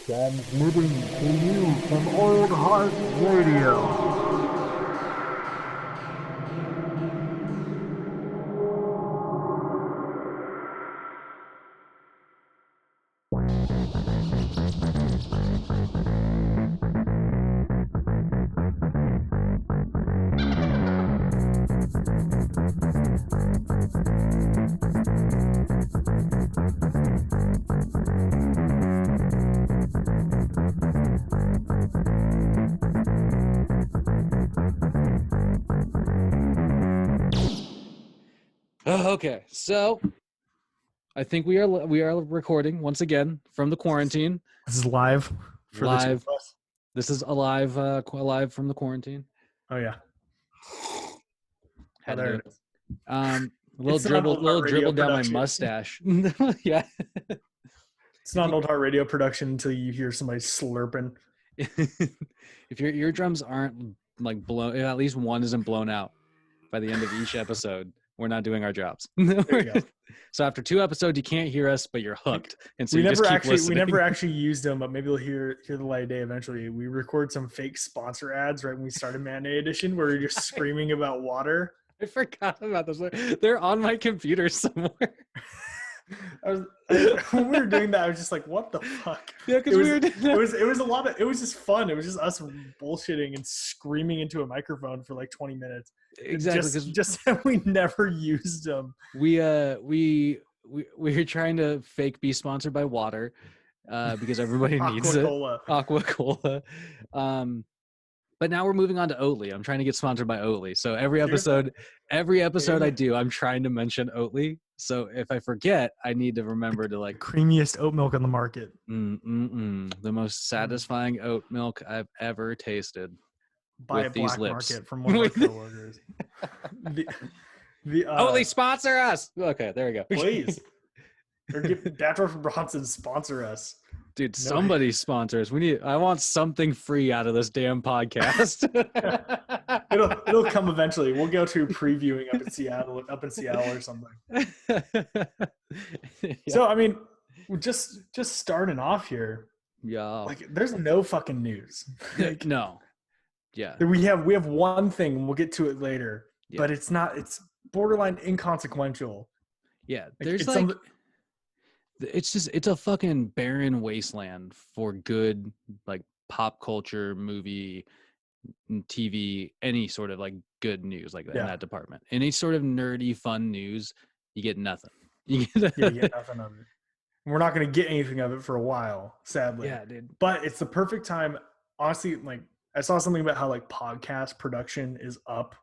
Transmitting to you from Old Heart Radio. Okay, so I think we are recording once again from the quarantine. This is live for live. the two of us. This is alive from the quarantine. Oh yeah, Had to there do it it. is. A It's not little Old Heart Radio dribble down my production. mustache. Yeah. It's not an Old Heart Radio production until you hear somebody slurping. If your eardrums aren't like blown, at least one isn't blown out by the end of each episode, we're not doing our jobs. There you go. So after 2 episodes, you can't hear us, but you're hooked, and so we you never just keep listening. we never actually used them, but maybe we'll hear the light of day eventually. We record some fake sponsor ads right when we started Matinee Edition, where we're just screaming about water. I forgot about those. They're on my computer somewhere. When we were doing that, I was just like, "What the fuck?" Yeah, because it was a lot of. It was just fun. It was just us bullshitting and screaming into a microphone for like 20 minutes. Exactly. Just we never used them. We were trying to fake be sponsored by water, because everybody needs it. Aqua Cola. But now we're moving on to Oatly. I'm trying to get sponsored by Oatly. So every episode I do, I'm trying to mention Oatly. So if I forget, I need to remember to like creamiest oat milk on the market. The most satisfying oat milk I've ever tasted. By a black market from one of my coworkers. Oatly, sponsor us. Okay, there we go. Please. Or get Datdorf Bronson sponsor us. Dude, somebody sponsor us. I want something free out of this damn podcast. It'll come eventually. We'll go to previewing up in Seattle or something. Yeah. So I mean, just starting off here. Yeah. Like there's no fucking news. Like, no. Yeah. We have one thing, and we'll get to it later. Yeah. But it's borderline inconsequential. Yeah. There's it's a fucking barren wasteland for good like pop culture, movie, TV, any sort of like good news like that in that department. Any sort of nerdy fun news, you get nothing. You get nothing of it. We're not going to get anything of it for a while, sadly. Yeah, dude. But it's the perfect time. Honestly, like I saw something about how like podcast production is up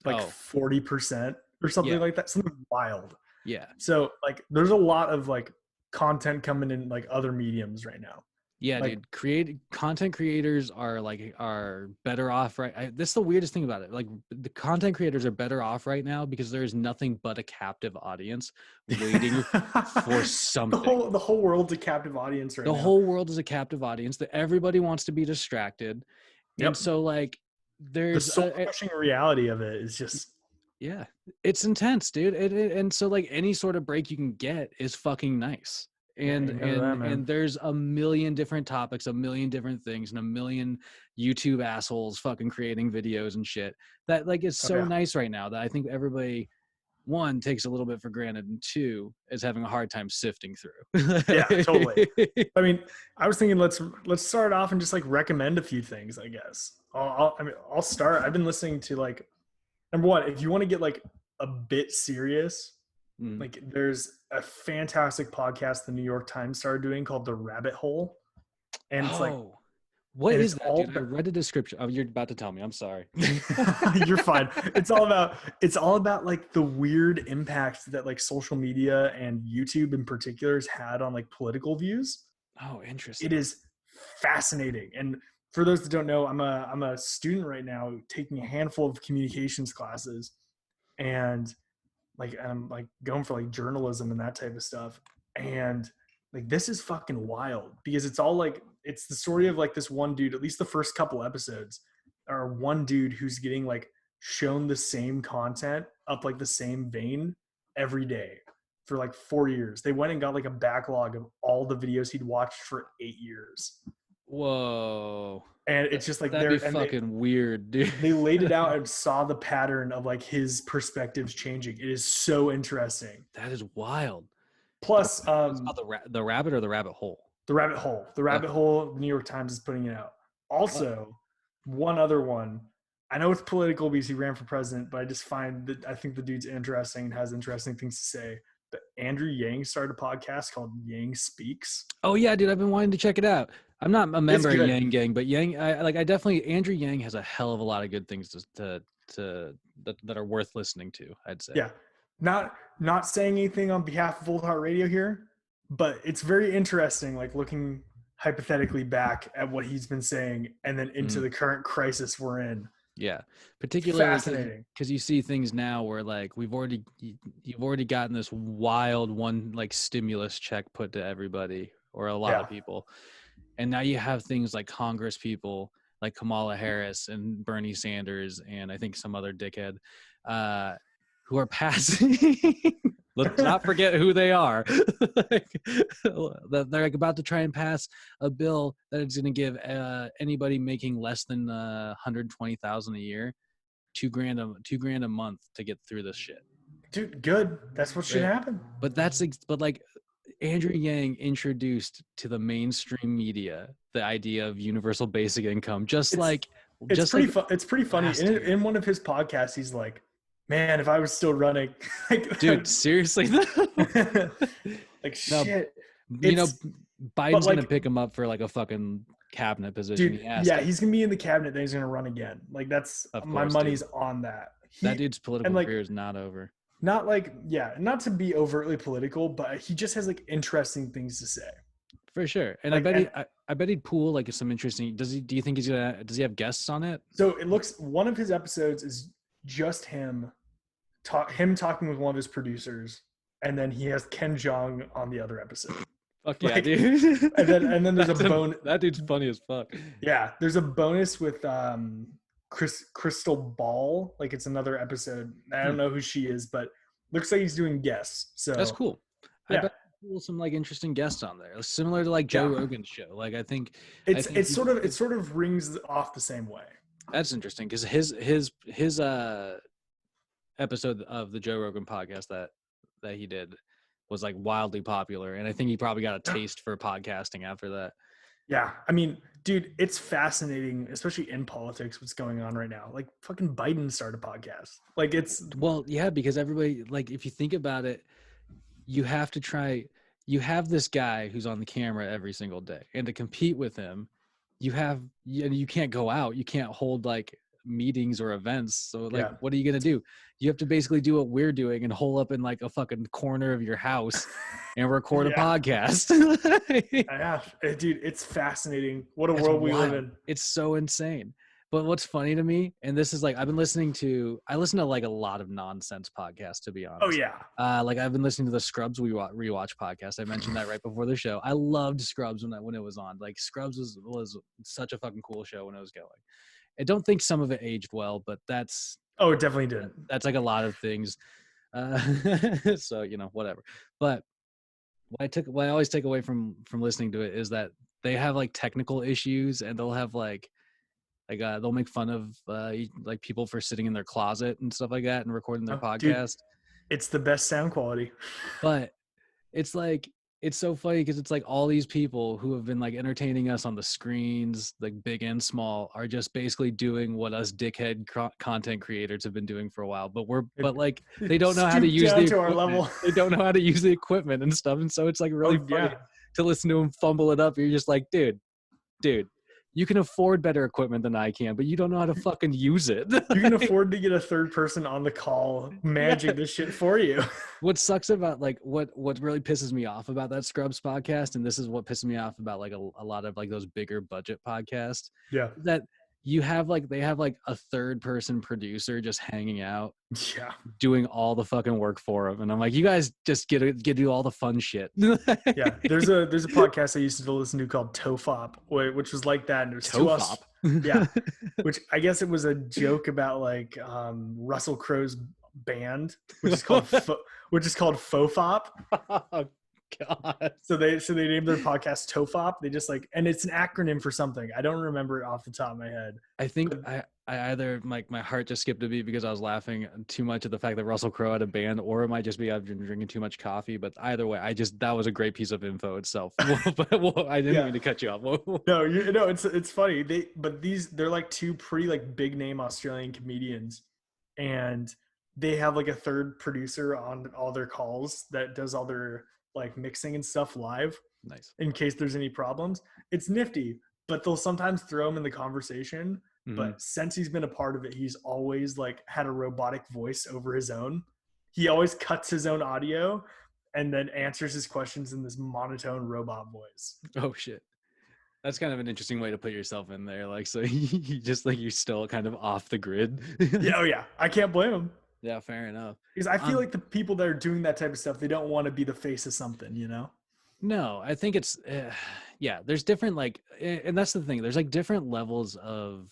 like 40% or something like that. Something wild. Yeah. So like there's a lot of like content coming in like other mediums right now. Yeah, like, dude. Content creators are better off, right? This is the weirdest thing about it. Like the content creators are better off right now because there is nothing but a captive audience waiting for something. The whole world's a captive audience right now. The whole world is a captive audience that everybody wants to be distracted. Yep. And so like there's the soul crushing reality of it is just it's intense, dude. And so like any sort of break you can get is fucking nice. And there's a million different topics, a million different things, and a million YouTube assholes fucking creating videos and shit that like is so nice right now that I think everybody, one, takes a little bit for granted, and two, is having a hard time sifting through. Yeah, totally. I mean, I was thinking let's start off and just like recommend a few things, I guess. I'll start. I've been listening to like, number one, if you want to get like a bit serious, like there's a fantastic podcast the New York Times started doing called The Rabbit Hole. And it's like, what is that, dude? I read the description. Oh, you're about to tell me. I'm sorry. You're fine. It's all about like the weird impact that like social media and YouTube in particular has had on like political views. Oh, interesting. It is fascinating. And for those that don't know, I'm a student right now taking a handful of communications classes, and like I'm like going for like journalism and that type of stuff. And like this is fucking wild because it's all like it's the story of like this one dude, at least the first couple episodes, are one dude who's getting like shown the same content up like the same vein every day for like 4 years. They went and got like a backlog of all the videos he'd watched for 8 years. Whoa. And it's just like that'd be fucking weird, dude. They laid it out and saw the pattern of like his perspectives changing. It is so interesting. That is wild. Plus, it's called the rabbit or the rabbit hole. The rabbit hole. The rabbit hole. The New York Times is putting it out. Also, one other one. I know it's political because he ran for president, but I just find that I think the dude's interesting and has interesting things to say. But Andrew Yang started a podcast called Yang Speaks. Oh yeah, dude, I've been wanting to check it out. I'm not a member of Yang Gang, but I definitely Andrew Yang has a hell of a lot of good things that are worth listening to, I'd say. Yeah. Not saying anything on behalf of Old Heart Radio here, but it's very interesting, like looking hypothetically back at what he's been saying and then into the current crisis we're in. Yeah, particularly fascinating because you see things now where like you've already gotten this wild one like stimulus check put to everybody or a lot of people, and now you have things like Congress people like Kamala Harris and Bernie Sanders and I think some other dickhead who are passing. Let's not forget who they are. They're like about to try and pass a bill that is going to give anybody making less than $120,000 a year $2,000 a month to get through this shit. Dude, good. That's what should happen. But like Andrew Yang introduced to the mainstream media the idea of universal basic income. It's pretty funny. In one of his podcasts, he's like, man, if I was still running, dude, seriously, like shit. Biden's gonna pick him up for like a fucking cabinet position. Dude, he's gonna be in the cabinet. Then he's gonna run again. Like that's my money's on that. That dude's political career is not over. Not not to be overtly political, but he just has like interesting things to say. For sure, and like, I bet he'd pool like some interesting. Does he think does he have guests on it? So it looks one of his episodes is just him talking with one of his producers, and then he has Ken Jeong on the other episode. Fuck yeah, dude. and then there's a bonus. That dude's funny as fuck. Yeah, there's a bonus with Crystal Ball. Like it's another episode. I don't know who she is, but looks like he's doing guests. So that's cool. Yeah. I bet some like interesting guests on there, similar to like Joe Rogan's show. Like I think it sort of rings off the same way. That's interesting because his episode of the Joe Rogan podcast that he did was like wildly popular, and I think he probably got a taste for podcasting after that. Yeah, I mean, dude, it's fascinating, especially in politics, what's going on right now. Like fucking Biden started a podcast. Like because everybody, like if you think about it, you have this guy who's on the camera every single day, and to compete with him, you can't go out, you can't hold like meetings or events. So like, what are you gonna do? You have to basically do what we're doing and hole up in like a fucking corner of your house and record a podcast. Yeah, dude, it's fascinating. What a world we live in. It's so insane. But what's funny to me, and this is like I listen to like a lot of nonsense podcasts, to be honest. Oh yeah. Like I've been listening to the Scrubs rewatch podcast. I mentioned that right before the show. I loved Scrubs when it was on. Like Scrubs was such a fucking cool show when it was going. I don't think some of it aged well, but that's it definitely did. That's like a lot of things. So whatever. But what I always take away from listening to it is that they have like technical issues, and they'll have like they'll make fun of like people for sitting in their closet and stuff like that and recording their podcast. Dude, it's the best sound quality. But it's like it's so funny because it's like all these people who have been like entertaining us on the screens, like big and small, are just basically doing what us dickhead content creators have been doing for a while. But like they don't know how to use the equipment. Our level. They don't know how to use the equipment and stuff, and so it's like really funny to listen to them fumble it up. You're just like, dude, you can afford better equipment than I can, but you don't know how to fucking use it. You can afford to get a third person on the call managing this shit for you. What sucks about like what really pisses me off about that Scrubs podcast, and this is what pisses me off about like a lot of like those bigger budget podcasts. Yeah. That they have like a third person producer just hanging out, doing all the fucking work for them, and I'm like, you guys just get to do all the fun shit. Yeah, there's a podcast I used to listen to called Tofop, which was like that, and it was Tofop. Yeah, which I guess it was a joke about like Russell Crowe's band, which is called Fofop. Oh God. So they named their podcast Tofop. They just like, and it's an acronym for something. I don't remember it off the top of my head. I think I either like my heart just skipped a beat because I was laughing too much at the fact that Russell Crowe had a band, or it might just be I've been drinking too much coffee. But either way, that was a great piece of info itself. But I didn't mean to cut you off. No, it's funny. They're like two pretty like big name Australian comedians, and they have like a third producer on all their calls that does all their like mixing and stuff live. Nice. In case there's any problems. It's nifty, but they'll sometimes throw him in the conversation. Mm-hmm. But since he's been a part of it, he's always like had a robotic voice over his own. He always cuts his own audio and then answers his questions in this monotone robot voice. Oh shit. That's kind of an interesting way to put yourself in there. Like, so you just like, you're still kind of off the grid. Yeah. Oh yeah. I can't blame him. Yeah, fair enough. Because I feel like the people that are doing that type of stuff, they don't want to be the face of something, you know? No, I think it's, there's different, like, and that's the thing. There's like different levels of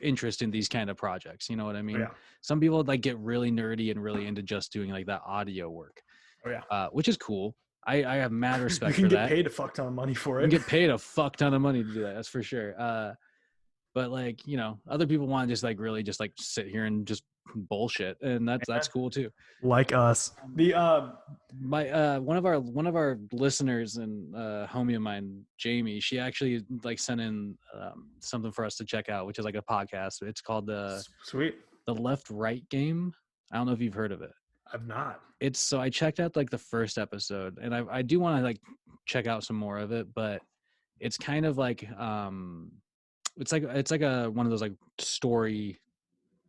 interest in these kind of projects. You know what I mean? Oh, yeah. Some people like get really nerdy and really into just doing like that audio work. Oh yeah. Which is cool. I have mad respect for that. You can get paid a fuck ton of money for it. You can get paid a fuck ton of money to do that. That's for sure. But like, you know, other people want to just like really just like sit here and just bullshit, and that's cool too. Like us. The one of our listeners and homie of mine, Jamie, she actually like sent in something for us to check out, which is like a podcast. It's called the Left Right Game. I don't know if you've heard of it. I've not. So I checked out like the first episode, and I do want to like check out some more of it, but it's kind of like it's like a one of those like story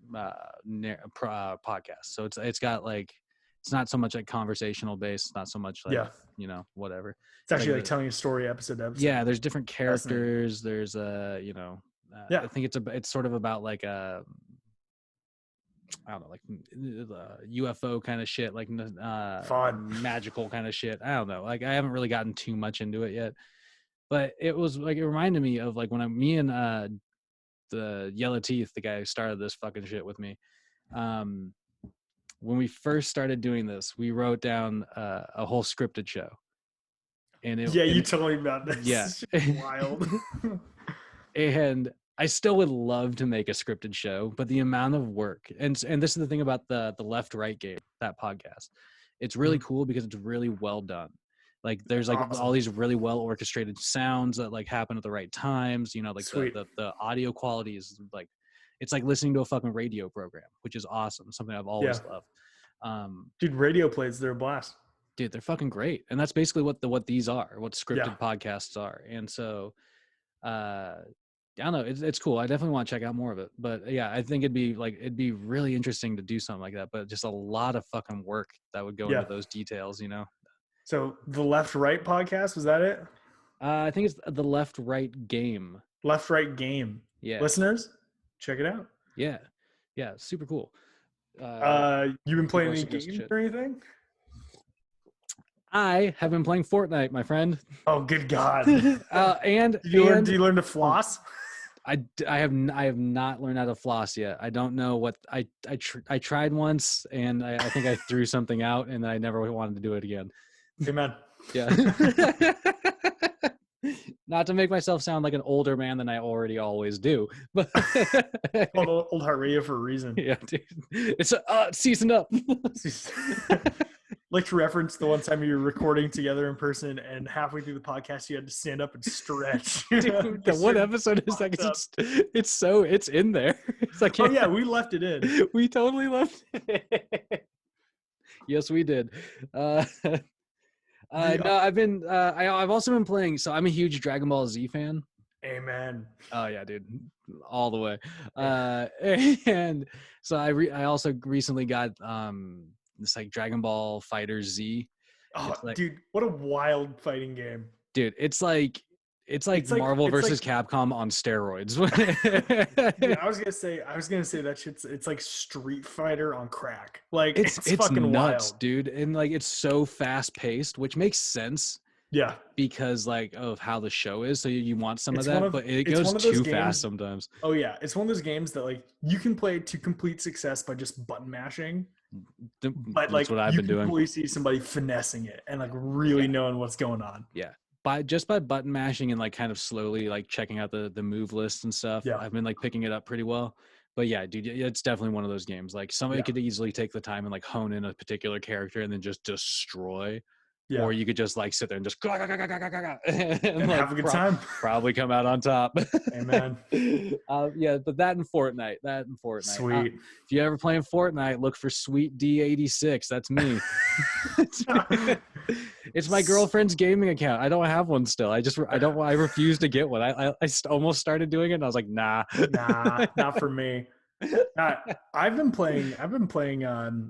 podcasts. So it's got like, it's not so much like conversational based, not so much like you know, whatever. It's actually like telling a story episode to episode. Yeah, there's different characters. There's you know, I think it's sort of about like I don't know, like UFO kind of shit, like fun magical kind of shit. I don't know, like I haven't really gotten too much into it yet, but it was like, it reminded me of like when me and the Yellow Teeth, the guy who started this fucking shit with me, when we first started doing this, we wrote down a whole scripted show. And you told me about this. Yeah. It's wild. And I still would love to make a scripted show, but the amount of work, and this is the thing about the Left Right Game, that podcast, it's really cool because it's really well done. Like there's like all these really well orchestrated sounds that like happen at the right times, you know, like the audio quality is like, it's like listening to a fucking radio program, which is awesome. Something I've always loved. Dude, radio plays, they're a blast. Dude, they're fucking great. And that's basically what these are, what scripted podcasts are. And so, I don't know. It's cool. I definitely want to check out more of it, but yeah, I think it'd be really interesting to do something like that, but just a lot of fucking work that would go into those details, you know? So the Left Right podcast, was that it? I think it's the Left Right Game. Left Right Game. Yeah. Listeners, check it out. Yeah. Yeah. Super cool. You've been playing any games or anything? I have been playing Fortnite, my friend. Oh, good God. Do you learn to floss? I have not learned how to floss yet. I don't know what I tried once, and I think I threw something out, and I never wanted to do it again. Amen. Yeah. Not to make myself sound like an older man than I already always do, but old heart radio for a reason. Yeah, dude. It's seasoned up. Like to reference the one time you were recording together in person, and halfway through the podcast you had to stand up and stretch. Dude, the one episode is like it's in there. It's like, oh yeah, we left it in. We totally left it. Yes, we did. No, I've also been playing. So I'm a huge Dragon Ball Z fan. Amen. Oh yeah, dude, all the way. And so I also recently got this like Dragon Ball Fighter Z. Oh, dude, what a wild fighting game. Dude, it's like Marvel versus Capcom on steroids. Yeah, I was gonna say that shit's, it's like Street Fighter on crack. Like it's fucking nuts, wild, dude. And like it's so fast paced, which makes sense Yeah. because like of how the show is. So you want some It's of one that, of but it it's goes one of those too games. fast sometimes. Oh yeah, it's one of those games that like you can play to complete success by just button mashing, but like That's what I've you been can doing. totally see somebody finessing it and like really knowing what's going on. Yeah. By button mashing and like kind of slowly like checking out the move list and stuff. Yeah. I've been like picking it up pretty well. But yeah, dude, it's definitely one of those games. Like somebody could easily take the time and like hone in a particular character and then just destroy. Yeah. Or you could just like sit there and just and like have a good time. Probably come out on top. Amen. Yeah, but that and Fortnite. Sweet. If you ever playing Fortnite, look for Sweet D86. That's me. It's my girlfriend's gaming account. I don't have one still. I refuse to get one. I almost started doing it and I was like, nah, not for me. I've been playing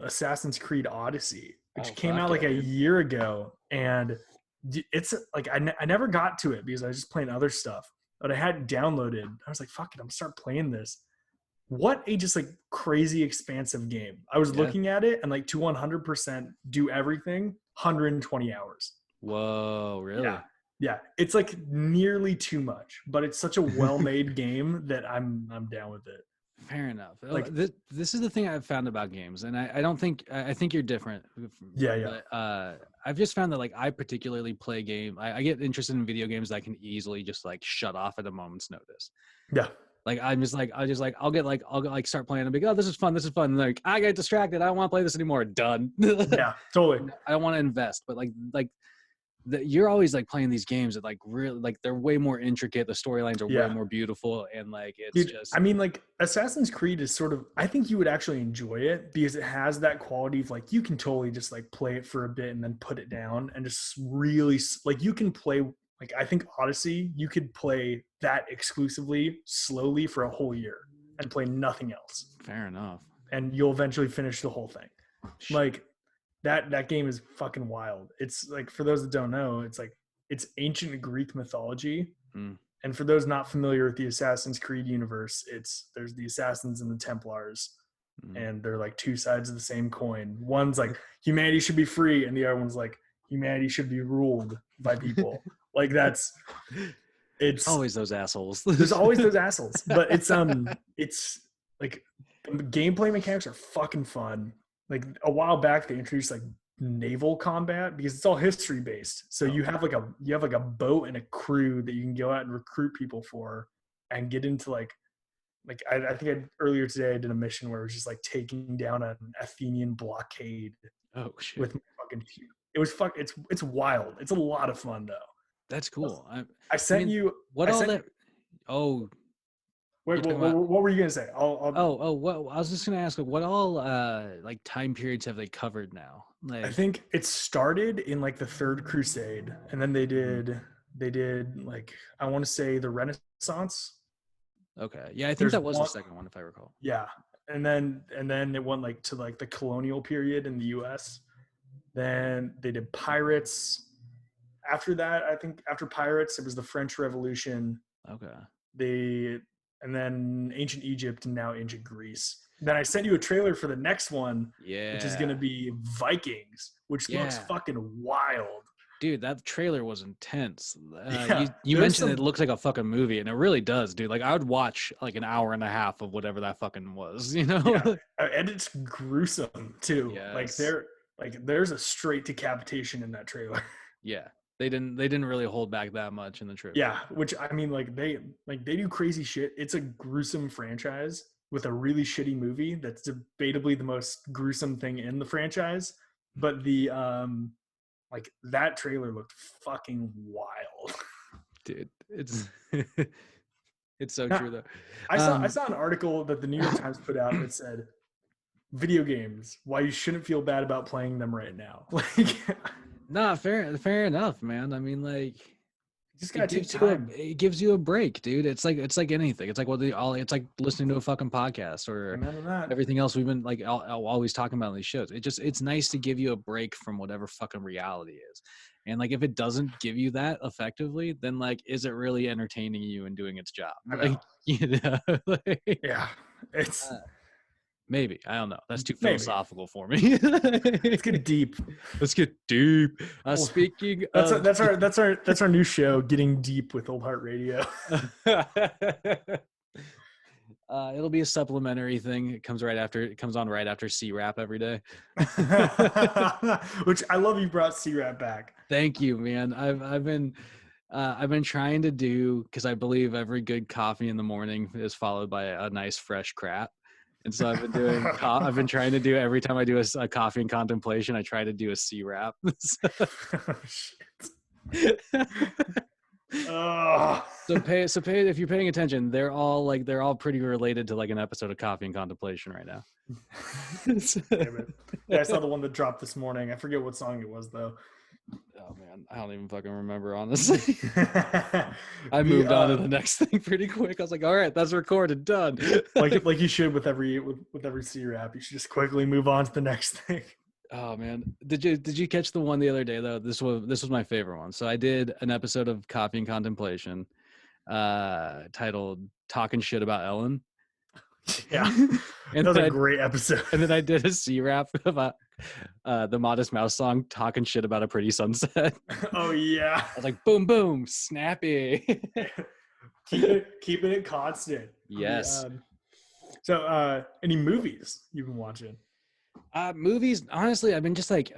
Assassin's Creed Odyssey, which came out like a year ago, and it's like I never got to it because I was just playing other stuff, but I had it downloaded. I was like, fuck it, I'm gonna start playing this. What a just like crazy expansive game. I was looking at it and like to 100% do everything, 120 hours. Whoa, really? Yeah. It's like nearly too much, but it's such a well-made game that I'm down with it. Fair enough. Like this is the thing I've found about games, and I think you're different. Yeah. But, I've just found that like I particularly play I get interested in video games that I can easily just like shut off at a moment's notice. Yeah. Like I'll start playing and be like, oh, this is fun. And like I get distracted. I don't want to play this anymore. Done. Yeah, totally. I don't want to invest, but you're always like playing these games that like really like they're way more intricate. The storylines are way more beautiful, and like it's just. I mean, like Assassin's Creed is sort of. I think you would actually enjoy it because it has that quality of like you can totally just like play it for a bit and then put it down and just really like you can play. Like I think Odyssey, you could play that exclusively slowly for a whole year and play nothing else. Fair enough. And you'll eventually finish the whole thing. Like that game is fucking wild. It's like, for those that don't know, it's ancient Greek mythology. And for those not familiar with the Assassin's Creed universe, there's the Assassins and the Templars. And they're like two sides of the same coin. One's like humanity should be free, and the other one's like humanity should be ruled by people. Like it's always those assholes. There's always those assholes. But it's like the gameplay mechanics are fucking fun. Like a while back they introduced like naval combat because it's all history based. So you have like a boat and a crew that you can go out and recruit people for and get into like I think earlier today I did a mission where it was just like taking down an Athenian blockade. Oh shit. With fucking it's wild. It's a lot of fun though. That's cool. I sent you what I all sent, that. Oh, wait. What were you gonna say? Well, I was just gonna ask, like, what all like time periods have they covered now? Like, I think it started in like the Third Crusade, and then they did like I want to say the Renaissance. Okay, yeah, I think that was the second one, if I recall. Yeah, and then it went like to like the colonial period in the U.S. Then they did pirates. After that, I think after pirates, it was the French Revolution. Okay. And then ancient Egypt and now ancient Greece. Then I sent you a trailer for the next one, which is going to be Vikings, which looks fucking wild. Dude, that trailer was intense. You mentioned it looks like a fucking movie, and it really does, dude. Like I would watch like an hour and a half of whatever that fucking was, you know? Yeah. And it's gruesome too. Yes. There's a straight decapitation in that trailer. Yeah. They didn't really hold back that much in the trailer. Yeah, which I mean, they do crazy shit. It's a gruesome franchise with a really shitty movie that's debatably the most gruesome thing in the franchise. But the like that trailer looked fucking wild. Dude, it's it's so true though. I saw an article that the New York Times put out that said video games, why you shouldn't feel bad about playing them right now. Like Nah, fair enough, man. I mean, like, just gotta take time. It gives you a break, dude. It's like anything. It's like it's like listening to a fucking podcast or everything else we've been like always talking about in these shows. It's nice to give you a break from whatever fucking reality is. And like, if it doesn't give you that effectively, then like, is it really entertaining you and doing its job? Like, you know, yeah, it's. Maybe. I don't know. That's too Maybe. philosophical for me. Let's get deep. Let's get deep. Speaking of that's our new show, Getting Deep with Old Heart Radio. It'll be a supplementary thing. It comes on right after C-Rap every day. Which I love you brought C-Rap back. Thank you, man. I've been trying to do, because I believe every good coffee in the morning is followed by a nice fresh crap. And so I've been trying to do, every time I do a coffee and contemplation, I try to do a C-Rap. Oh, shit. So pay if you're paying attention, they're all pretty related to like an episode of Coffee and Contemplation right now. Damn it. Yeah, I saw the one that dropped this morning. I forget what song it was though. Oh man, I don't even fucking remember, honestly. I moved on to the next thing pretty quick. I was like, all right, that's recorded, done. like you should with every C-Rap. You should just quickly move on to the next thing. Oh man, did you catch the one the other day though? This was my favorite one. So I did an episode of Coffee and Contemplation, titled "Talking Shit About Ellen." Yeah, and that was a great episode. And then I did a C-Rap about the Modest Mouse song, "Talking Shit About a Pretty Sunset." Oh yeah, I was like, boom, boom, snappy. keeping it constant. Yes. So, any movies you've been watching? Movies, honestly, I've been just like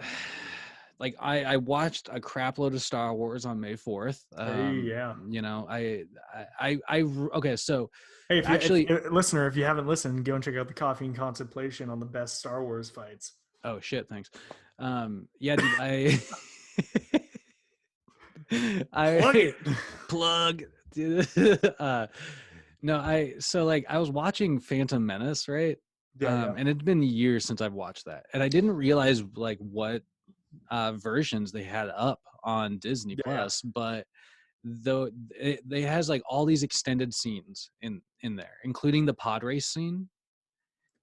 I watched a crap load of Star Wars on May 4th. Yeah. You know, okay, so hey, listener, if you haven't listened, go and check out the Coffee and Contemplation on the best Star Wars fights. Oh shit, thanks. Yeah, dude, plug. No, I was watching Phantom Menace, right? Yeah. And it'd been years since I've watched that, and I didn't realize like what versions they had up on Disney Plus, but though they has like all these extended scenes in there, including the pod race scene.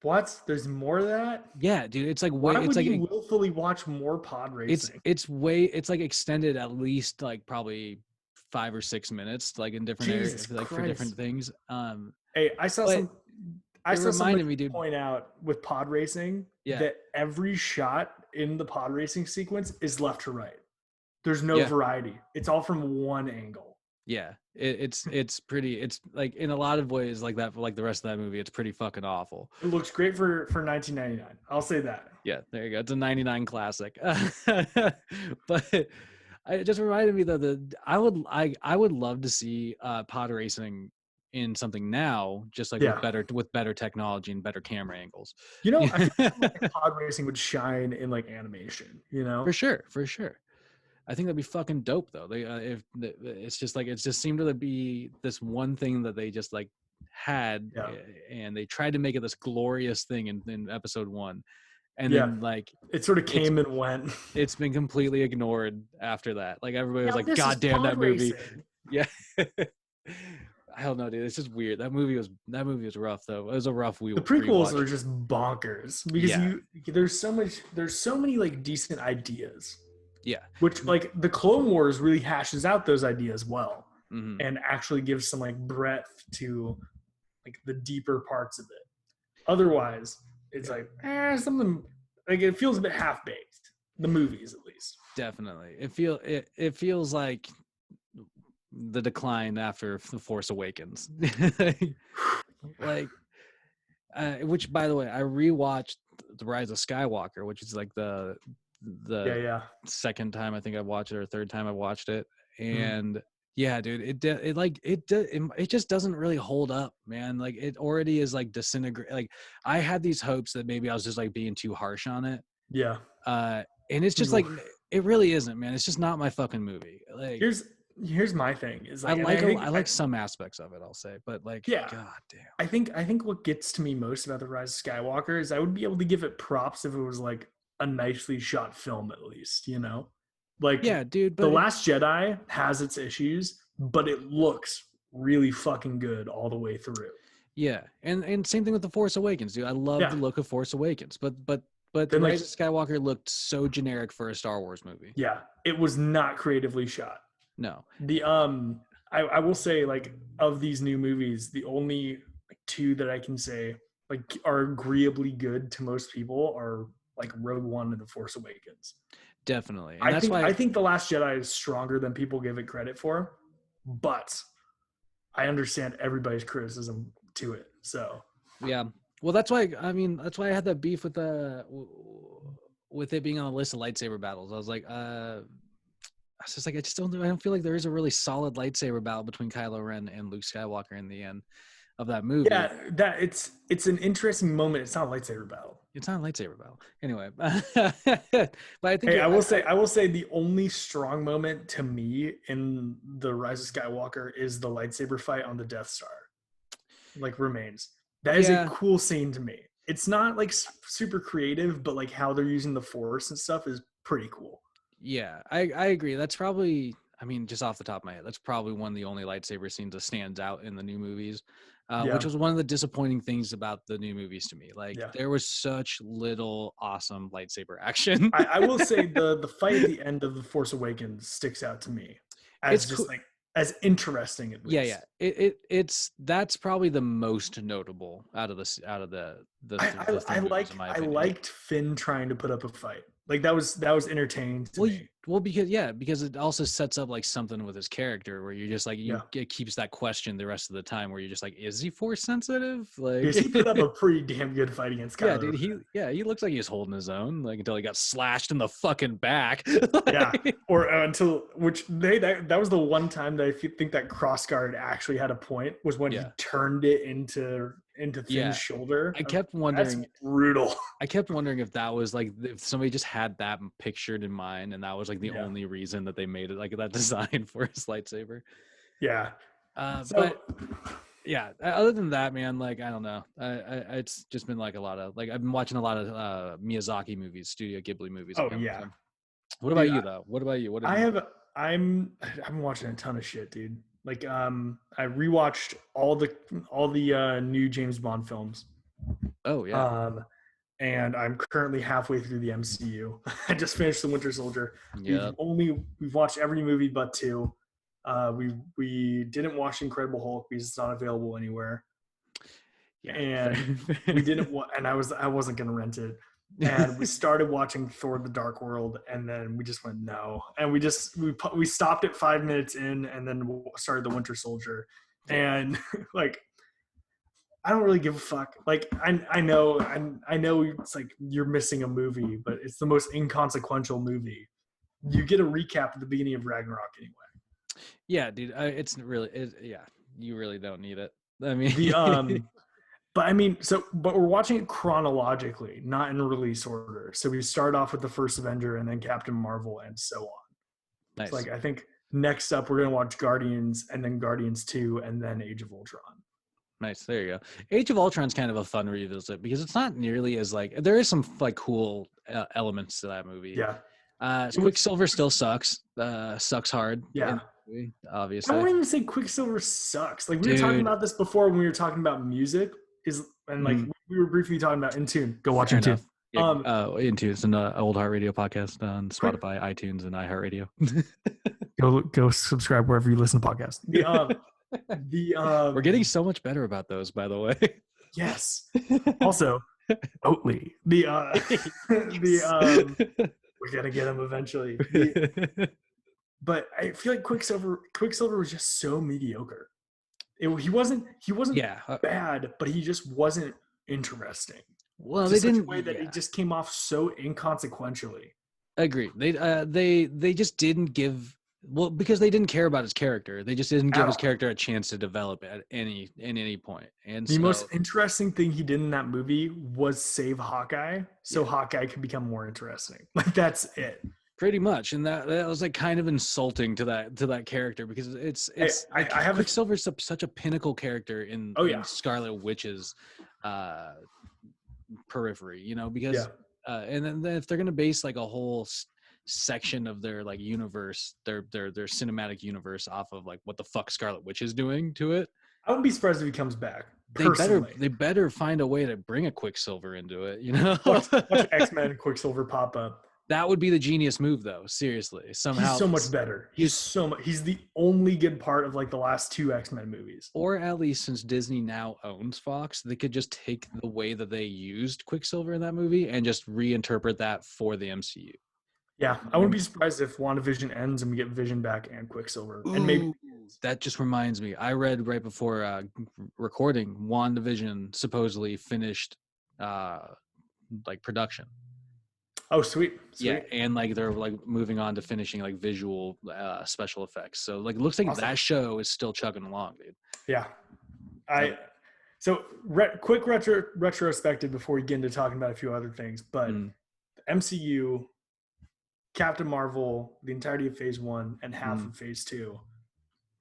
What? There's more of that? Yeah, dude. It's like why would you willfully watch more pod racing? It's like extended at least like probably 5 or 6 minutes, like in different areas, like for different things. Hey, I saw somebody dude, point out with pod racing that every shot in the pod racing sequence is left to right. There's no variety. It's all from one angle. Yeah, it's pretty. It's like in a lot of ways like that. For like the rest of that movie, it's pretty fucking awful. It looks great for 1999. I'll say that. Yeah, there you go. It's a 99 classic. But it just reminded me though that I would love to see pod racing in something now, just like with better technology and better camera angles. You know, I feel like pod racing would shine in like animation. You know, for sure. I think that'd be fucking dope though. It's just seemed to be this one thing that they just like had, and they tried to make it this glorious thing in episode 1, and then like it sort of came and went. It's been completely ignored after that. Like everybody was like, "God damn that movie!" Yeah. I don't know, dude. It's just weird. That movie was rough though. It was a rough week. The prequels are just bonkers because there's so many like decent ideas. Yeah. Which like the Clone Wars really hashes out those ideas well, mm-hmm. and actually gives some like breadth to like the deeper parts of it. Otherwise, it's like something like it feels a bit half baked. The movies, at least. Definitely, it feels like the decline after The Force Awakens. Which by the way, I rewatched The Rise of Skywalker, which is like the second time I think I've watched it, or third time I've watched it, and dude, it just doesn't really hold up, man. Like it already is like disintegrate. Like I had these hopes that maybe I was just like being too harsh on it. Yeah. And it's just like it really isn't, man. It's just not my fucking movie. Like here's my thing is like, I like some aspects of it, I'll say, but like god damn. I think what gets to me most about The Rise of Skywalker is I would be able to give it props if it was like a nicely shot film, at least, you know? Like dude, but The Last Jedi has its issues, but it looks really fucking good all the way through. Yeah. And same thing with The Force Awakens, dude. I love the look of Force Awakens, but The Rise of Skywalker looked so generic for a Star Wars movie. Yeah, it was not creatively shot. No. The I will say, like, of these new movies, the only two that I can say like are agreeably good to most people are like Rogue One and The Force Awakens. Definitely. And that's why I think The Last Jedi is stronger than people give it credit for, but I understand everybody's criticism to it. So yeah. Well, that's why I had that beef with it being on the list of lightsaber battles. I was like, I was just like, I don't feel like there is a really solid lightsaber battle between Kylo Ren and Luke Skywalker in the end of that movie. yeah, that it's an interesting moment. It's not a lightsaber battle. It's not a lightsaber battle. Anyway, but I think I will say the only strong moment to me in the Rise of Skywalker is the lightsaber fight on the Death Star. Like remains. That is a cool scene to me. It's not like super creative, but like how they're using the Force and stuff is pretty cool. Yeah, I agree. That's probably, I mean, just off the top of my head, that's probably one of the only lightsaber scenes that stands out in the new movies, which was one of the disappointing things about the new movies to me. Like, there was such little awesome lightsaber action. I will say the fight at the end of The Force Awakens sticks out to me as it's just cool. like as interesting at least. It's that's probably the most notable out of the I liked Finn trying to put up a fight. Like that was entertaining to me. Well, because it also sets up like something with his character where you're just like it keeps that question the rest of the time where you're just like, is he Force sensitive? Like he put up a pretty damn good fight against Kylo. Yeah, dude, he looks like he's holding his own, like until he got slashed in the fucking back. Or until that was the one time that I think that crossguard actually had a point was when he turned it into Finn's shoulder. I kept wondering. That's brutal. I kept wondering if that was like if somebody just had that pictured in mind, and that was like the only reason that they made it like that design for his lightsaber. Yeah. But yeah, other than that, man, like I don't know. It's just been like a lot of like I've been watching a lot of Miyazaki movies, Studio Ghibli movies. Oh yeah. What about you though? What about you? I'm watching a ton of shit, dude. Like I rewatched all the new James Bond films. Oh yeah. And I'm currently halfway through the MCU. I just finished The Winter Soldier. Yeah. We've watched every movie but two. We didn't watch Incredible Hulk because it's not available anywhere. Yeah. And we didn't and I wasn't gonna rent it. And we started watching Thor: The Dark World, and then we just went no. And we stopped at 5 minutes in, and then started The Winter Soldier. And like, I don't really give a fuck. Like, I know it's like you're missing a movie, but it's the most inconsequential movie. You get a recap at the beginning of Ragnarok anyway. Yeah, dude. You really don't need it. I mean, but we're watching it chronologically, not in release order. So we start off with the first Avenger and then Captain Marvel and so on. Nice. So like, I think next up we're going to watch Guardians and then Guardians 2 and then Age of Ultron. Nice. There you go. Age of Ultron's kind of a fun revisit because it's not nearly as like, there is some like cool elements to that movie. Yeah. Quicksilver still sucks. Sucks hard. Yeah. Obviously. I wouldn't even say Quicksilver sucks. Like we were talking about this before when we were talking about music. We were briefly talking about In Tune. Go watch In Tune. Yeah, In Tune. It's an old Heart Radio podcast on Spotify, iTunes, and iHeartRadio. Go subscribe wherever you listen to podcasts. We're getting so much better about those, by the way. Yes. Also, Oatly. We're gonna get them eventually. But I feel like Quicksilver was just so mediocre. He wasn't bad, but he just wasn't interesting. Well, they didn't way that it just came off so inconsequentially. Agreed. They just didn't give because they didn't care about his character. They just didn't give his character a chance to develop at any point. And the most interesting thing he did in that movie was save Hawkeye, so Hawkeye could become more interesting. Like that's it. Pretty much, and that was like kind of insulting to that character because it's Quicksilver's such a pinnacle character in Scarlet Witch's periphery, you know, because and then if they're gonna base like a whole section of their like universe, their cinematic universe off of like what the fuck Scarlet Witch is doing to it, I wouldn't be surprised if he comes back. They better find a way to bring a Quicksilver into it, you know. watch X-Men Quicksilver pop up. That would be the genius move, though. Seriously, somehow he's so much better. He's the only good part of like the last 2 X-Men movies. Or at least since Disney now owns Fox, they could just take the way that they used Quicksilver in that movie and just reinterpret that for the MCU. Yeah, I wouldn't be surprised if WandaVision ends and we get Vision back and Quicksilver. And maybe that just reminds me. I read right before recording, WandaVision supposedly finished like production. Oh, sweet. Yeah, and like they're like moving on to finishing like visual special effects. So like it looks like that show is still chugging along, dude. Yeah. Quick retrospective before we get into talking about a few other things, but the MCU, Captain Marvel, the entirety of Phase 1 and half of Phase 2.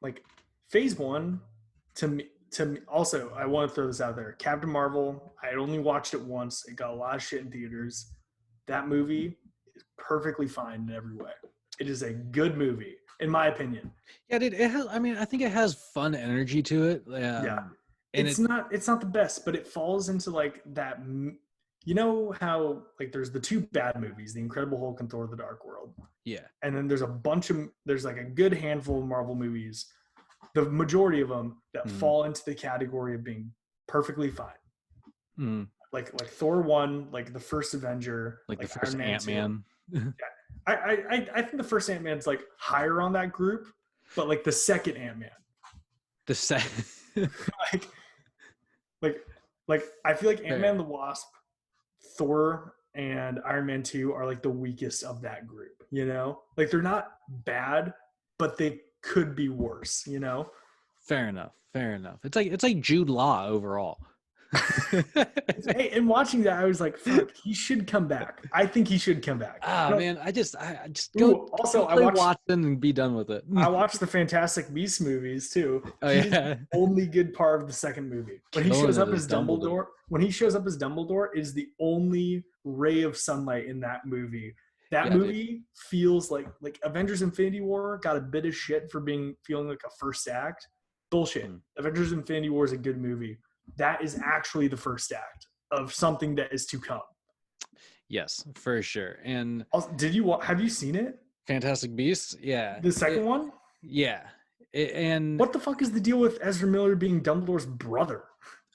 Like Phase 1 to me also, I want to throw this out there. Captain Marvel, I only watched it once. It got a lot of shit in theaters. That movie is perfectly fine in every way. It is a good movie, in my opinion. Yeah, dude. It has. I mean, I think it has fun energy to it. Yeah, and it's not the best, but it falls into like that. You know how like there's the 2 bad movies, The Incredible Hulk and Thor: The Dark World. Yeah, and then there's like a good handful of Marvel movies, the majority of them that fall into the category of being perfectly fine. Like Thor 1, like the first Avenger, like the first Ant-Man. Yeah. I think the first Ant-Man's like higher on that group, but like the second Ant-Man. like I feel like Ant-Man and the Wasp, Thor, and Iron Man 2 are like the weakest of that group, you know? Like they're not bad, but they could be worse, you know? Fair enough. It's like Jude Law overall. Hey, and watching that, I was like, "Fuck, he should come back." I think he should come back. Man, I just go. Also, I watched Watson and be done with it. I watched the Fantastic Beasts movies too. Oh, yeah. He's the only good part of the second movie. When he shows up as Dumbledore, it is the only ray of sunlight in that movie. That movie feels like Avengers: Infinity War got a bit of shit for feeling like a first act. Bullshit. Avengers: Infinity War is a good movie. That is actually the first act of something that is to come. Yes, for sure. And also, have you seen it? Fantastic Beasts? Yeah. The second one? Yeah. And what the fuck is the deal with Ezra Miller being Dumbledore's brother?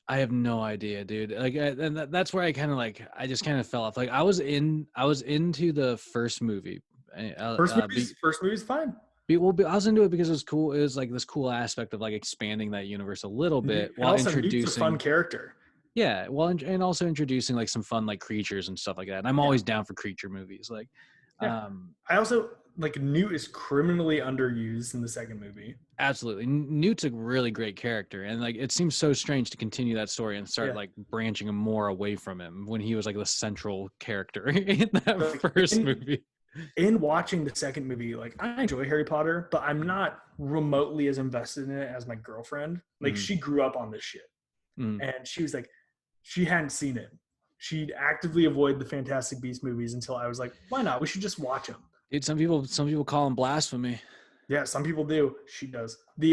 I have no idea, dude. Like, and that's where I kind of I just kind of fell off. Like, I was into the first movie. First movie's fine. I was into it because it was cool. It was like this cool aspect of like expanding that universe a little bit while introducing a fun character. Yeah, well, and also introducing like some fun like creatures and stuff like that. And I'm always down for creature movies. Like, I also like Newt is criminally underused in the second movie. Absolutely, Newt's a really great character, and like it seems so strange to continue that story and start like branching him more away from him when he was like the central character in that first movie. In watching the second movie, like I enjoy Harry Potter, but I'm not remotely as invested in it as my girlfriend. Like she grew up on this shit, and she was like, she hadn't seen it. She'd actively avoid the Fantastic Beasts movies until I was like, why not? We should just watch them. Dude, some people call them blasphemy. Yeah, some people do. She does. The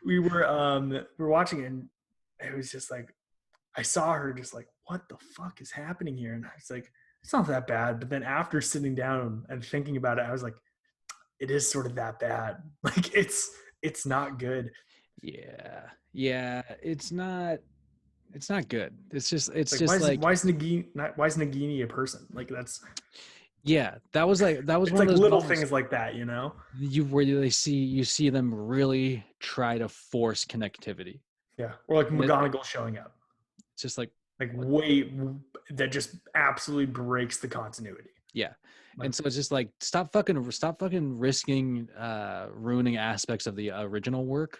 we were watching it, and it was just like I saw her just like, what the fuck is happening here? And I was like, it's not that bad. But then after sitting down and thinking about it, I was like, it is sort of that bad. Like it's not good. Yeah, it's not good. It's just why is Nagini a person? Like that's that was one of those little things like that, you know. You see them really try to force connectivity. Yeah, or like McGonagall showing up. It's just like that just absolutely breaks the continuity. Yeah. And so it's just like stop fucking risking ruining aspects of the original work.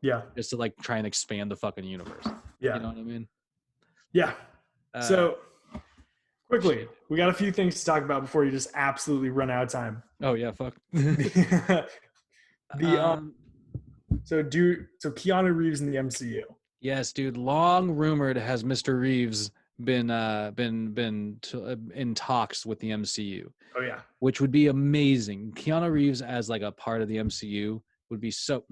Yeah. Just to like try and expand the fucking universe. Yeah. You know what I mean? Yeah. So quickly, we got a few things to talk about before you just absolutely run out of time. Oh yeah, fuck. So Keanu Reeves in the MCU. Yes, dude. Long rumored has Mr. Reeves been in talks with the MCU. Oh yeah, which would be amazing. Keanu Reeves as like a part of the MCU would be so.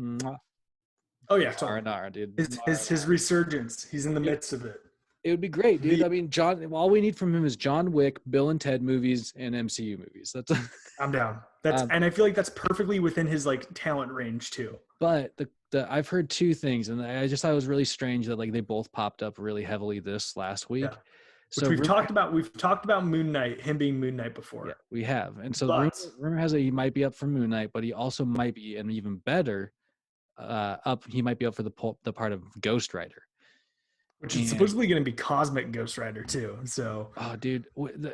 Oh yeah, totally. Marinara, dude. His resurgence. He's in the midst of it. It would be great, dude. I mean, all we need from him is John Wick, Bill and Ted movies, and MCU movies. That's I'm down. And I feel like that's perfectly within his like talent range too. But I've heard two things, and I just thought it was really strange that like they both popped up really heavily this last week. Yeah. Which we've talked about Moon Knight, him being Moon Knight before. Yeah, we have. And so rumor has it he might be up for Moon Knight, but he also might be, and even better, he might be up for the part of Ghost Rider. Which is supposedly going to be Cosmic Ghost Rider too. So, oh, dude,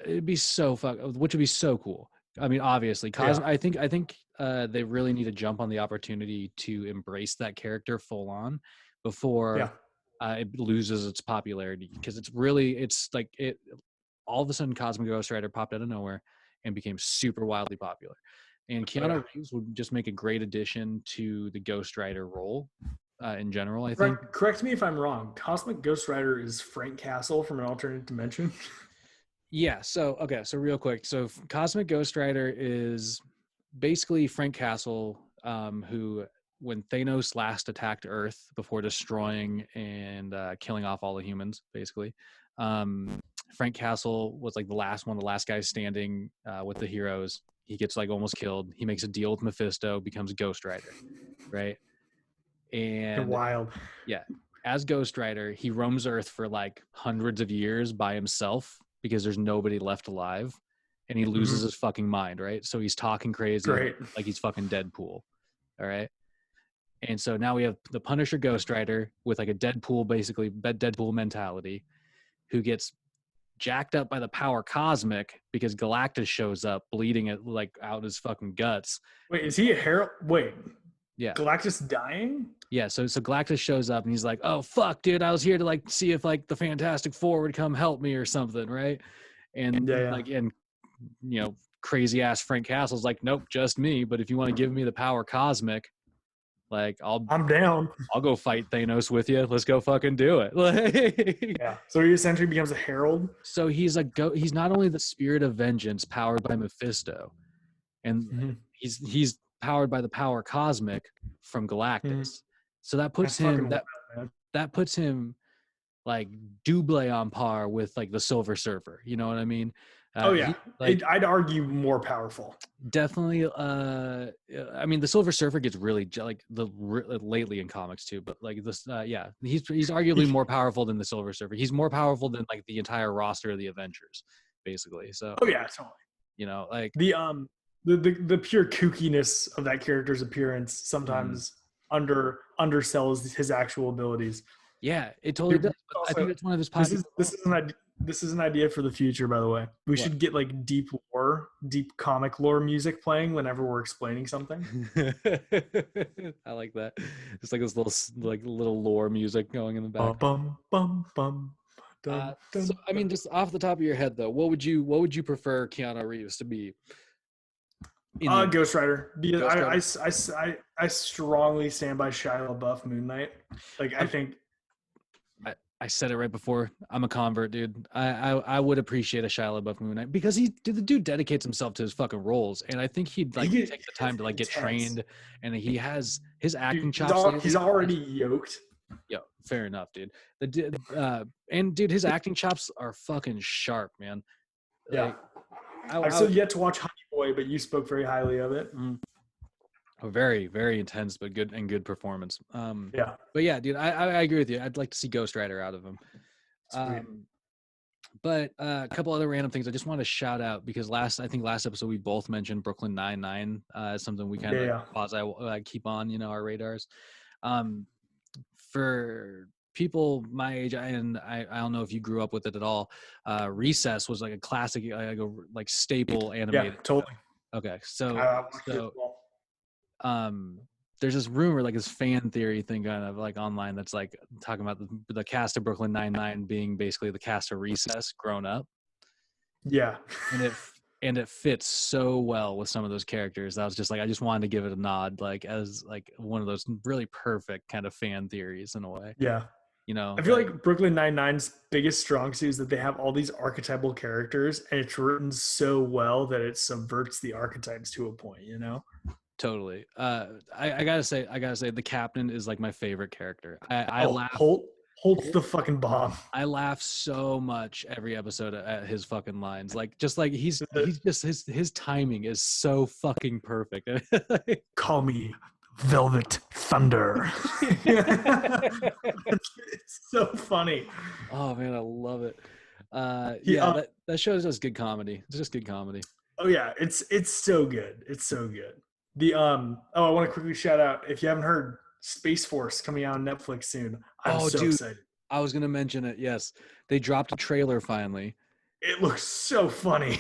it'd be so which would be so cool. I mean, obviously, Cosmic. Yeah. I think they really need to jump on the opportunity to embrace that character full on before it loses its popularity, because it's like all of a sudden Cosmic Ghost Rider popped out of nowhere and became super wildly popular, and Keanu Reeves would just make a great addition to the Ghost Rider role. In general, I think. Correct me if I'm wrong. Cosmic Ghost Rider is Frank Castle from an alternate dimension. Yeah. So real quick. So Cosmic Ghost Rider is basically Frank Castle, who, when Thanos last attacked Earth before destroying and killing off all the humans, basically, Frank Castle was like the last guy standing with the heroes. He gets like almost killed. He makes a deal with Mephisto, becomes Ghost Rider, right? And wild. Yeah, as Ghost Rider, he roams Earth for like hundreds of years by himself because there's nobody left alive, and he loses his fucking mind, right? So he's talking crazy, like he's fucking Deadpool. All right. And so now we have the Punisher Ghost Rider with like a Deadpool mentality, who gets jacked up by the power cosmic because Galactus shows up bleeding out his fucking guts. Wait, is he a herald? Wait. Yeah. Galactus dying? Yeah, so Galactus shows up and he's like, "Oh fuck, dude, I was here to like see if like the Fantastic Four would come help me or something, right?" And and crazy ass Frank Castle's like, "Nope, just me. But if you want to give me the power cosmic, like I'm down. I'll go fight Thanos with you. Let's go fucking do it." Yeah. So he essentially becomes a herald. So he's he's not only the spirit of vengeance powered by Mephisto, and he's powered by the power cosmic from Galactus. So that puts that puts him like double on par with like the Silver Surfer. You know what I mean? I'd argue more powerful. Definitely. I mean, the Silver Surfer gets really like lately in comics too, but like this, he's arguably more powerful than the Silver Surfer. He's more powerful than like the entire roster of the Avengers, basically. So. Oh yeah, totally. You know, like the pure kookiness of that character's appearance sometimes undersells his actual abilities. Yeah, it totally does. But also, I think that's one of his this is an idea for the future, by the way. We should get like deep comic lore music playing whenever we're explaining something. I like that. It's like this little lore music going in the back. Bum bum bum. So I mean, just off the top of your head though, what would you prefer Keanu Reeves to be? Ghost Rider. I strongly stand by Shia LaBeouf Moon Knight. Like I think I said it right before. I'm a convert, dude. I would appreciate a Shia LaBeouf Moon Knight because the dude dedicates himself to his fucking roles, and I think he'd like take the time to like get trained, and he has his acting chops. He's already yoked. Yeah, fair enough, dude. And dude, his acting chops are fucking sharp, man. Yeah. I've still yet to watch Honey Boy, but you spoke very highly of it. A very, very intense but good performance. Yeah. But yeah, dude, I agree with you. I'd like to see Ghost Rider out of him. But a couple other random things I just want to shout out because last episode we both mentioned Brooklyn Nine-Nine as something we kind of keep on our radars. For people my age, and I don't know if you grew up with it at all. Recess was like a classic, like staple animated. Yeah, totally. Okay, so there's this rumor, like this fan theory thing kind of like online that's like talking about the cast of Brooklyn Nine-Nine being basically the cast of Recess grown up. Yeah. And it fits so well with some of those characters. I was just like, I just wanted to give it a nod, like as like one of those really perfect kind of fan theories in a way. Yeah. I feel like Brooklyn Nine-Nine's biggest strong suit is that they have all these archetypal characters, and it's written so well that it subverts the archetypes to a point. Totally. I gotta say, the captain is like my favorite character. I laugh. Holt Holt's the fucking bomb. I laugh so much every episode at his fucking lines. Like, just like he's just his timing is so fucking perfect. Call me Velvet Thunder. It's so funny. Oh man, I love it. That show is just good comedy. It's just good comedy. Oh yeah, it's so good. It's so good. The I want to quickly shout out, if you haven't heard, Space Force coming out on Netflix soon. I'm so excited. I was gonna mention it. Yes, they dropped a trailer finally. It looks so funny.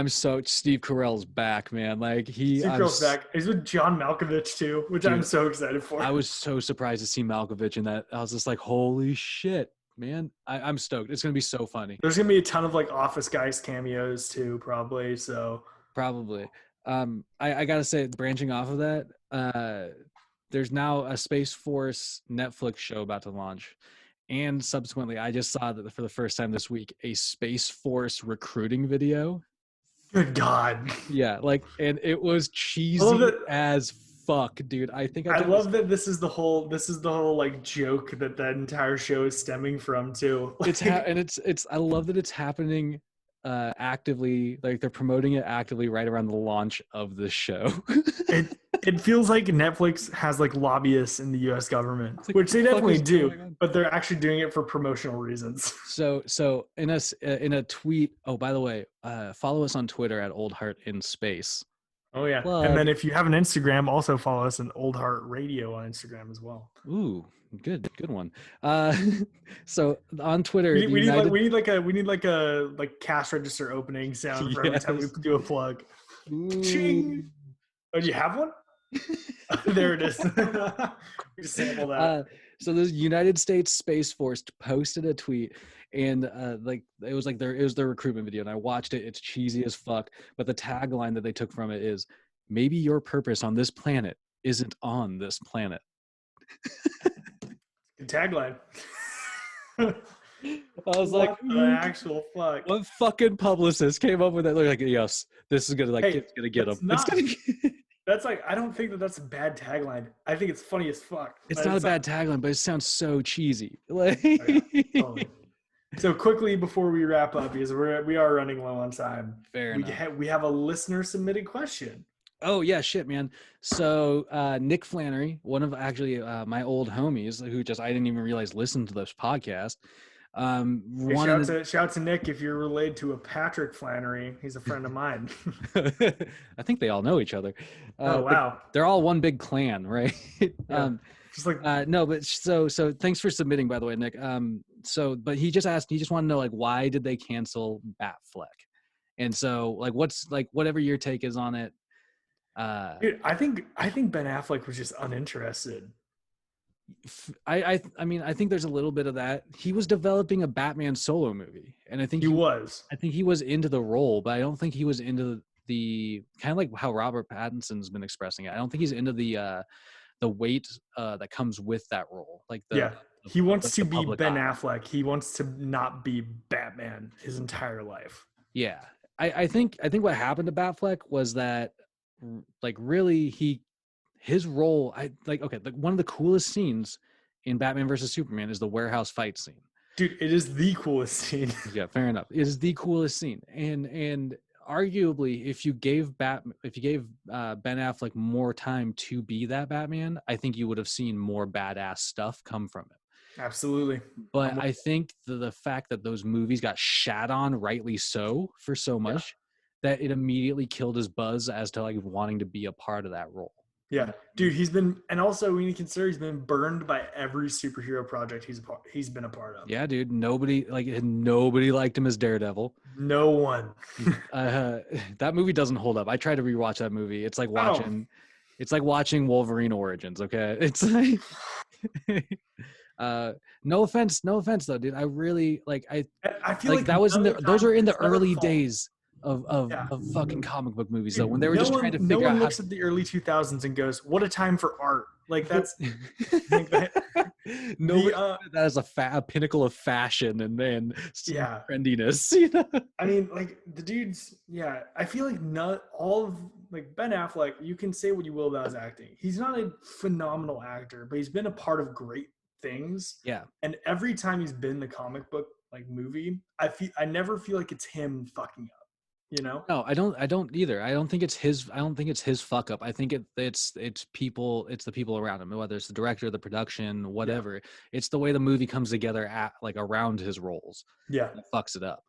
Steve Carell's back, man. Like Steve Carell's back. He's with John Malkovich too, which I'm so excited for. I was so surprised to see Malkovich in that. I was just like, holy shit, man. I'm stoked. It's gonna be so funny. There's gonna be a ton of like Office Guys cameos too, probably. So probably. I gotta say, branching off of that, there's now a Space Force Netflix show about to launch. And subsequently, I just saw that for the first time this week, a Space Force recruiting video. Good God. Yeah, like, and it was cheesy as fuck, dude. I love that this is the whole like joke that entire show is stemming from too. I love that it's happening actively, like they're promoting it actively right around the launch of the show. It feels like Netflix has like lobbyists in the U.S. government, like, which they definitely do, but they're actually doing it for promotional reasons. So in a tweet. Oh, by the way, follow us on Twitter at Old Heart in Space. Oh yeah, and then if you have an Instagram, also follow us on Old Heart Radio on Instagram as well. Ooh, good one. So on Twitter, we need like a cash register opening sound for every time we do a plug. Ching. Oh, do you have one? There it is. We just sample that. So the United States Space Force posted a tweet, and it was their recruitment video, and I watched it. It's cheesy as fuck, but the tagline that they took from it is, "Maybe your purpose on this planet isn't on this planet." Good tagline. I was like, the actual fuck. What fucking publicist came up with that? Like, yes, this is gonna it's gonna get them. That's like, I don't think that's a bad tagline. I think it's funny as fuck. It's not a bad tagline, but it sounds so cheesy. Like, totally. So quickly before we wrap up, because we are running low on time. Fair enough. We have a listener submitted question. Oh yeah, shit, man. So Nick Flannery, one of actually my old homies, who I didn't even realize listened to this podcast. Shout out to Nick if you're related to a Patrick Flannery. He's a friend of mine. I think they all know each other. Oh wow, they're all one big clan, right? Yeah. Just like no, but so thanks for submitting, by the way, Nick. But he just wanted to know, like, why did they cancel Batfleck? And so, like, what's like whatever your take is on it. Dude, I think Ben Affleck was just uninterested. I think there's a little bit of that. He was developing a Batman solo movie, and I think he was into the role, but I don't think he was into the kind of like how Robert Pattinson's been expressing it. I don't think he's into the weight that comes with that role. Like he wants to be Ben Affleck. He wants to not be Batman his entire life. Yeah, I think what happened to Batfleck was that, like, really his role, one of the coolest scenes in Batman versus Superman is the warehouse fight scene. Dude, it is the coolest scene. Yeah, fair enough. It is the coolest scene, and arguably, if you gave Ben Affleck more time to be that Batman, I think you would have seen more badass stuff come from it. Absolutely. But I think the fact that those movies got shat on, rightly so, for so much, that it immediately killed his buzz as to like wanting to be a part of that role. Yeah, dude, and also we need to consider he's been burned by every superhero project he's been a part of. Yeah, dude, nobody liked him as Daredevil. No one. That movie doesn't hold up. I tried to rewatch that movie. It's like watching Wolverine Origins. Okay, it's like, no offense though, dude. I really I feel like that was those are in the early days of fucking comic book movies, though, when they were just trying to figure out. No one looks at the early 2000s and goes, "What a time for art!" Like that's nobody that is a pinnacle of fashion and trendiness. You know? I mean, like the dudes. Yeah, I feel like not all of like Ben Affleck. You can say what you will about his acting. He's not a phenomenal actor, but he's been a part of great things. Yeah. And every time he's been in the comic book like movie, I never feel like it's him fucking up. You know? No, I don't either. I don't think it's his fuck up. I think it's people, it's the people around him, whether it's the director, the production, whatever. Yeah. It's the way the movie comes together at like around his roles. Yeah. That fucks it up.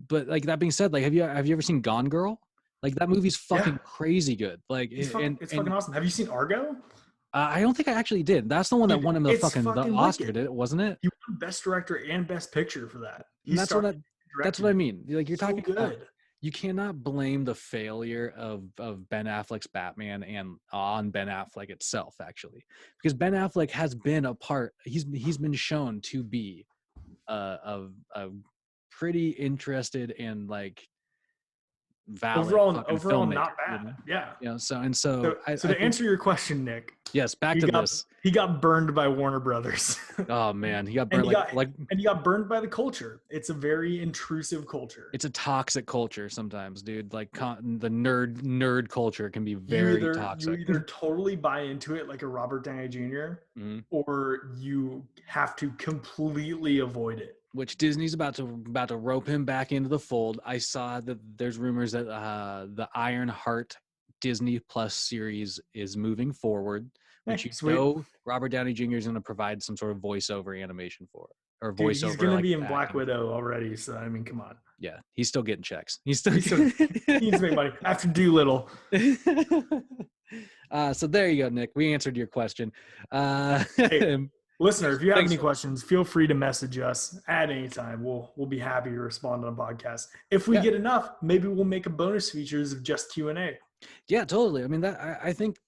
But like that being said, like have you ever seen Gone Girl? Like that movie's fucking crazy good. Like it's fucking awesome. Have you seen Argo? I don't think I actually did. That's the one that won him the Oscar, did it? Wasn't it? He won Best Director and Best Picture for that. That's what I mean. Like you're talking good. about, you cannot blame the failure of Ben Affleck's Batman and on Ben Affleck itself, actually, because Ben Affleck has been a part. He's been shown to be a pretty interested and like valid overall not bad. You know? Yeah. You know, so to answer your question, Nick. Yes, back to this. He got burned by Warner Brothers. Oh man, he got burned and he got burned by the culture. It's a very intrusive culture. It's a toxic culture sometimes, dude. Like the nerd culture can be very toxic. You either totally buy into it like a Robert Downey Jr. Or you have to completely avoid it. Which Disney's about to rope him back into the fold. I saw that there's rumors that the Ironheart Disney Plus series is moving forward, which Robert Downey Jr. is going to provide some sort of voiceover animation for it, or voiceover. He's going to be in Black Widow already, so I mean, come on. Yeah, he's still getting checks. He needs to make money after Doolittle. So there you go, Nick. We answered your question. Hey. Listener, if you have any questions, feel free to message us at any time. We'll be happy to respond on a podcast. If we get enough, maybe we'll make a bonus features of just Q&A. Yeah, totally. I mean, I think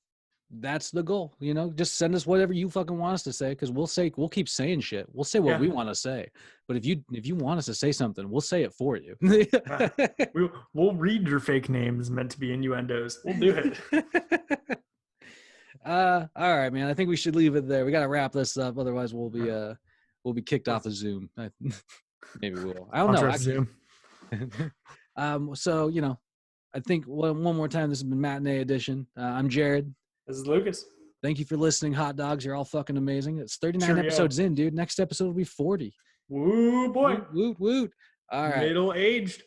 that's the goal. You know, just send us whatever you fucking want us to say, because we'll keep saying shit. We'll say what we want to say. But if you want us to say something, we'll say it for you. We'll read your fake names meant to be innuendos. We'll do it. All right, man. I think we should leave it there. We got to wrap this up, otherwise we'll be kicked off of Zoom. Maybe we'll. I don't know. Zoom. So you know, I think one more time. This has been Matinee Edition. I'm Jared. This is Lucas. Thank you for listening, hot dogs. You're all fucking amazing. It's 39 episodes in, dude. Next episode will be 40. Woo boy. Woot woot. All right. Middle aged.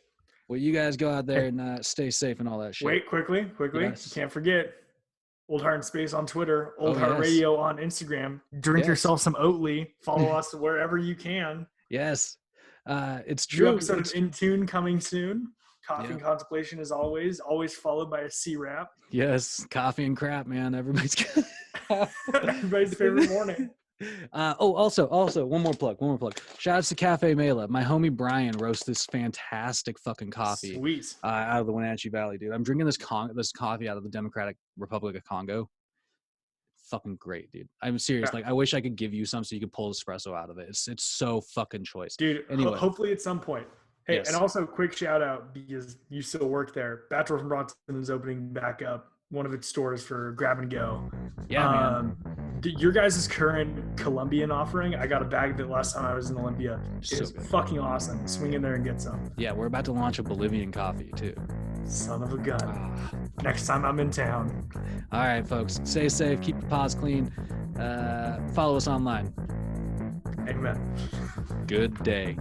Well, you guys go out there and stay safe and all that shit. Wait, quickly. Yes. You can't forget. Old Heart and Space on Twitter, Old Heart Radio on Instagram. Drink yourself some Oatly. Follow us wherever you can. Yes, it's true. New episode of In Tune coming soon. Coffee and Contemplation as always followed by a C-Rap. Yes, coffee and crap, man. Everybody's favorite morning. Also, one more plug. Shout outs to Cafe Mela. My homie Brian roasts this fantastic fucking coffee. Sweet. Out of the Wenatchee Valley, dude. I'm drinking this coffee out of the Democratic Republic of Congo. Fucking great, dude. I'm serious. Like, I wish I could give you some so you could pull espresso out of it. It's so fucking choice. Dude, anyway. Hopefully at some point. Hey, and also quick shout out, because you still work there. Bachelor from Bronson is opening back up one of its stores for grab and go. Yeah, man. Your guys' current Colombian offering, I got a bag of it last time I was in Olympia. It's fucking awesome. Swing in there and get some. Yeah, we're about to launch a Bolivian coffee too. Son of a gun. Next time I'm in town. All right, folks. Stay safe. Keep your paws clean. Follow us online. Amen. Good day.